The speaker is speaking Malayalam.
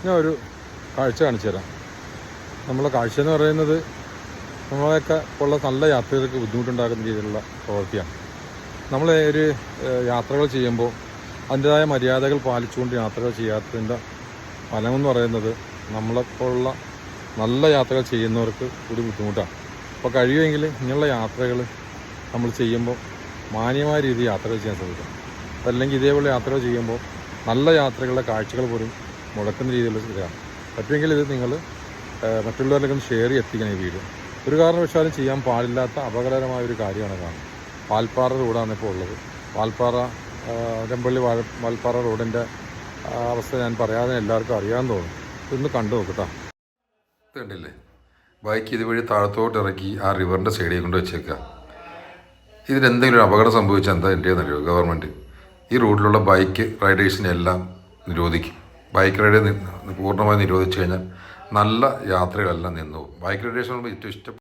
ഞാൻ ഒരു കാഴ്ച കാണിച്ചു തരാം. നമ്മളെ കാഴ്ച എന്ന് പറയുന്നത് നമ്മളെയൊക്കെ ഉള്ള നല്ല യാത്രകൾക്ക് ബുദ്ധിമുട്ടുണ്ടാക്കുന്ന രീതിയിലുള്ള പ്രവൃത്തിയാണ്. നമ്മൾ ഒരു യാത്രകൾ ചെയ്യുമ്പോൾ അതിൻ്റെതായ മര്യാദകൾ പാലിച്ചുകൊണ്ട് യാത്രകൾ ചെയ്യാത്തതിൻ്റെ ഫലമെന്ന് പറയുന്നത് നമ്മളെപ്പോലുള്ള നല്ല യാത്രകൾ ചെയ്യുന്നവർക്ക് ഒരു ബുദ്ധിമുട്ടാണ്. അപ്പോൾ കഴിയുമെങ്കിൽ ഇങ്ങനെയുള്ള യാത്രകൾ നമ്മൾ ചെയ്യുമ്പോൾ മാന്യമായ രീതിയിൽ യാത്രകൾ ചെയ്യാൻ ശ്രമിക്കാം. അതല്ലെങ്കിൽ ഇതേപോലെ യാത്രകൾ ചെയ്യുമ്പോൾ നല്ല യാത്രകളുടെ കാഴ്ചകൾ പോലും മുടക്കുന്ന രീതിയിലുള്ള ഇതാണ്. പറ്റുമെങ്കിൽ ഇത് നിങ്ങൾ മറ്റുള്ളവരിലേക്കും ഷെയർ എത്തിക്കണം. ഈ വീഡിയോ ഒരു കാരണവശാലും ചെയ്യാൻ പാടില്ലാത്ത അപകടകരമായ ഒരു കാര്യമാണ് കാണുന്നത്. വാൽപ്പാറ റോഡാണ് ഇപ്പോൾ ഉള്ളത്. വാൽപ്പാറ രമ്പള്ളി വാൽപ്പാറ റോഡിൻ്റെ അവസ്ഥ ഞാൻ പറയാതെ എല്ലാവർക്കും അറിയാൻ തോന്നും. ഇതൊന്ന് കണ്ടു നോക്കട്ടോ. കണ്ടില്ലേ, ബൈക്ക് ഇതുവഴി താഴത്തോട്ട് ഇറക്കി ആ റിവറിൻ്റെ സൈഡിൽ കൊണ്ട് വെച്ചേക്കുക. ഇതിനെന്തെങ്കിലും ഒരു അപകടം സംഭവിച്ചാൽ എന്താ എൻ്റെയെന്നറിയോ? ഗവൺമെൻറ് ഈ റൂട്ടിലുള്ള ബൈക്ക് റൈഡേഴ്സിനെല്ലാം നിരോധിക്കും. ബൈക്ക് റൈഡ് പൂർണ്ണമായി നിരോധിച്ചു കഴിഞ്ഞാൽ നല്ല യാത്രകളെല്ലാം നിന്നു പോകും. ബൈക്ക് റൈഡേഴ്സിനോട് ഏറ്റവും ഇഷ്ടം